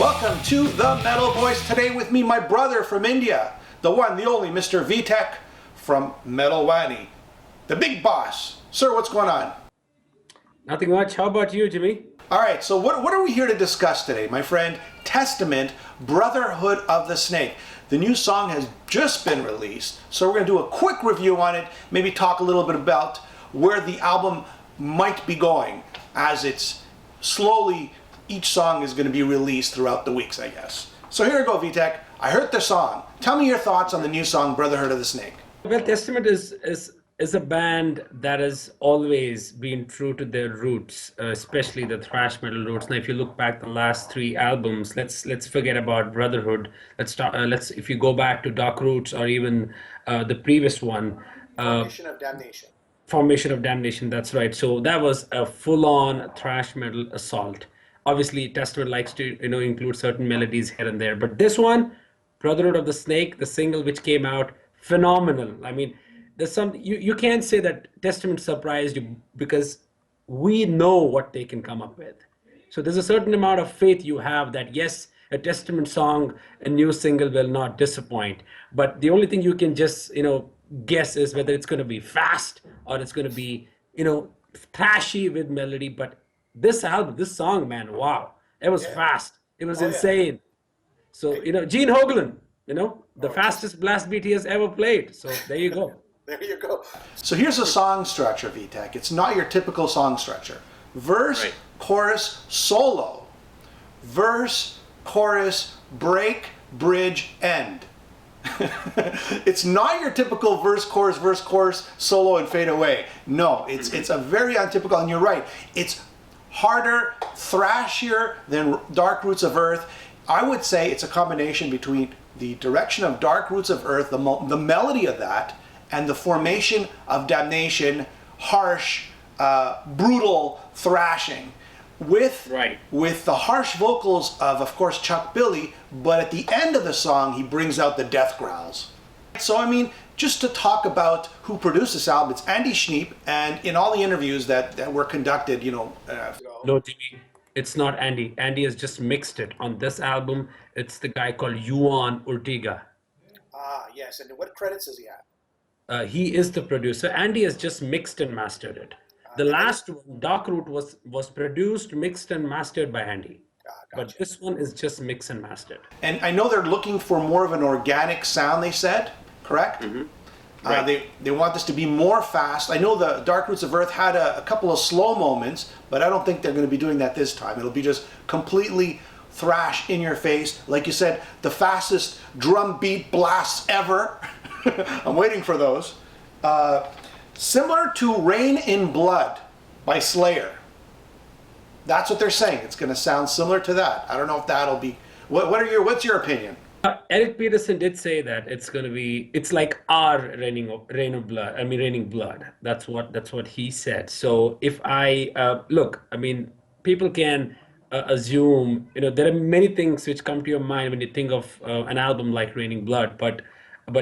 Welcome to the Metal Voice. Today with me, my brother from India, the one, the only Mr. Vitek from Metal Wani, the big boss. Sir, what's going on? Nothing much. How about you, Jimmy? All right, so what are we here to discuss today, my friend? Testament, Brotherhood of the Snake. The new song has just been released, so we're going to do a quick review on it, maybe talk a little bit about where the album might be going as it's slowly, each song is going to be released throughout the weeks, I guess. So here we go, Vitek. I heard the song. Tell me your thoughts on the new song, Brotherhood of the Snake. Well, Testament is a band that has always been true to their roots, especially the thrash metal roots. Now, if you look back the last three albums, let's forget about Brotherhood. If you go back to Dark Roots or even the previous one, Formation of Damnation. Formation of Damnation. That's right. So that was a full-on thrash metal assault. Obviously, Testament likes to include certain melodies here and there, but this one, Brotherhood of the Snake, the single which came out, phenomenal. I mean, there's some you can't say that Testament surprised you because we know what they can come up with. So there's a certain amount of faith you have that yes, a Testament song, a new single will not disappoint. But the only thing you can just guess is whether it's going to be fast or it's going to be thrashy with melody. But this album, this song, man, wow, it was fast. It was insane. So Gene Hoglan, the fastest blast beat he has ever played. So there you go. There you go. So here's a song structure, Vitek. It's not your typical song structure. Verse, chorus, solo. Verse, chorus, break, bridge, end. It's not your typical verse, chorus, solo, and fade away. No, it's a very untypical, and you're right. It's harder, thrashier than Dark Roots of Earth. I would say it's a combination between the direction of Dark Roots of Earth, the melody of that, and the Formation of Damnation, harsh, brutal thrashing, with the harsh vocals of course, Chuck Billy, but at the end of the song, he brings out the death growls. So, I mean, just to talk about who produced this album, it's Andy Schneep, and in all the interviews that were conducted, No, Jimmy, it's not Andy. Andy has just mixed it. On this album, it's the guy called Juan Ortega. Ah, yes, and what credits does he have? He is the producer. Andy has just mixed and mastered it. The last one, Dark Root, was produced, mixed and mastered by Andy. Gotcha. But this one is just mixed and mastered. And I know they're looking for more of an organic sound, they said, correct? Mm-hmm. Right. They want this to be more fast. I know the Dark Roots of Earth had a couple of slow moments, but I don't think they're going to be doing that this time. It'll be just completely thrash in your face. Like you said, the fastest drum beat blasts ever. I'm waiting for those. Similar to Rain in Blood by Slayer. That's what they're saying. It's going to sound similar to that. I don't know if that'll be. What's your opinion? Eric Peterson did say that it's like our raining blood. That's what he said. So if I look, I mean, people can assume, there are many things which come to your mind when you think of an album like Raining Blood, but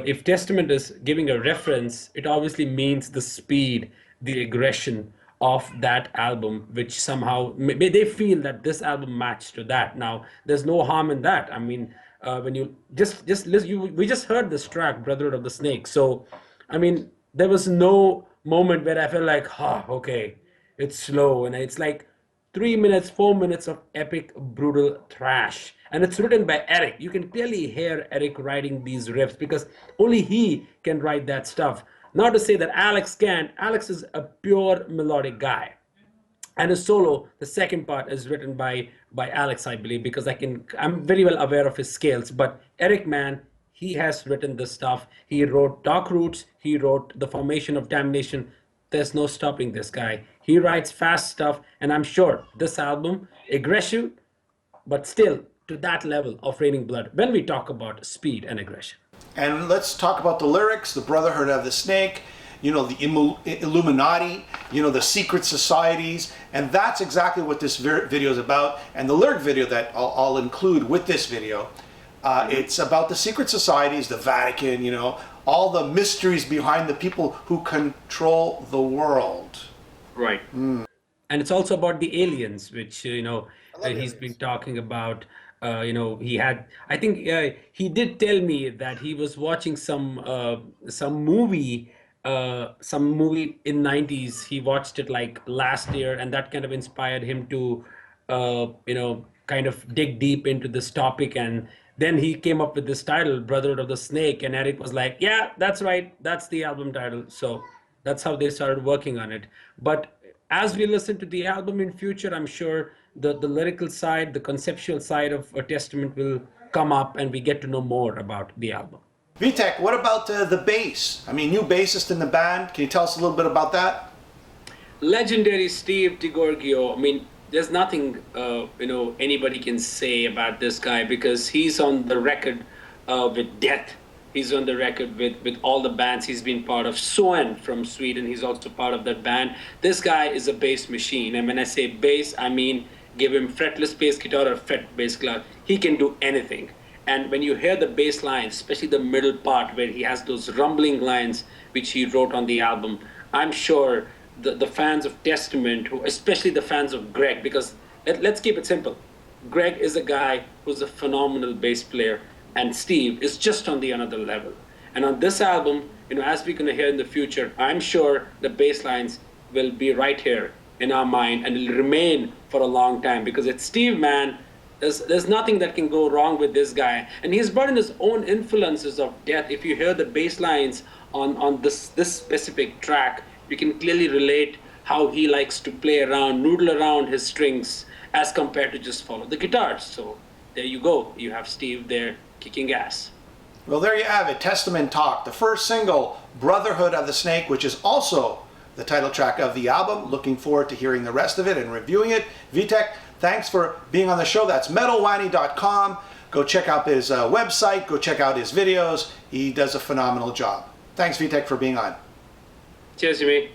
if Testament is giving a reference, it obviously means the speed, the aggression of that album, which somehow they feel that this album matched to that. Now, there's no harm in that. I mean, when you just listen, we just heard this track, Brotherhood of the Snake. So, I mean, there was no moment where I felt like, okay, it's slow, and it's like 3 minutes, 4 minutes of epic, brutal thrash. And it's written by Eric. You can clearly hear Eric writing these riffs because only he can write that stuff. Not to say that Alex can't. Alex is a pure melodic guy. And his solo, the second part, is written by Alex, I believe, because I'm very well aware of his scales. But Eric, man, he has written this stuff. He wrote Dark Roots. He wrote The Formation of Damnation. There's no stopping this guy. He writes fast stuff, and I'm sure this album, aggressive, but still to that level of Raining Blood when we talk about speed and aggression. And let's talk about the lyrics, the Brotherhood of the Snake, the Illuminati, the secret societies, and that's exactly what this video is about. And the lyric video that I'll include with this video, it's about the secret societies, the Vatican, all the mysteries behind the people who control the world. Right. And it's also about the aliens, which, he's been talking about He had, I think he did tell me that he was watching some movie in 90s. He watched it like last year, and that kind of inspired him to, kind of dig deep into this topic. And then he came up with this title, Brotherhood of the Snake, and Eric was like, "Yeah, that's right, that's the album title." So that's how they started working on it. But as we listen to the album in future, I'm sure the lyrical side, the conceptual side of a Testament will come up, and we get to know more about the album. Vitek, what about the bass? I mean, new bassist in the band. Can you tell us a little bit about that? Legendary Steve DiGiorgio. I mean, there's nothing anybody can say about this guy, because he's on the record with Death. He's on the record with all the bands he's been part of. Suen from Sweden, he's also part of that band. This guy is a bass machine. And when I say bass, I mean give him fretless bass guitar or fret bass guitar. He can do anything. And when you hear the bass lines, especially the middle part where he has those rumbling lines which he wrote on the album, I'm sure the fans of Testament, who, especially the fans of Greg, because let's keep it simple. Greg is a guy who's a phenomenal bass player, and Steve is just on the another level. And on this album, as we're going to hear in the future, I'm sure the bass lines will be right here in our mind, and will remain for a long time, because it's Steve, man. There's nothing that can go wrong with this guy. And he's brought in his own influences of Death. If you hear the bass lines on this specific track, you can clearly relate how he likes to play around, noodle around his strings, as compared to just follow the guitars. So there you go. You have Steve there kicking ass. Well, there you have it. Testament Talk, the first single, Brotherhood of the Snake, which is also the title track of the album. Looking forward to hearing the rest of it and reviewing it. Vitek, thanks for being on the show. That's metalwani.com. Go check out his website. Go check out his videos. He does a phenomenal job. Thanks, Vitek, for being on. Cheers, Jimmy.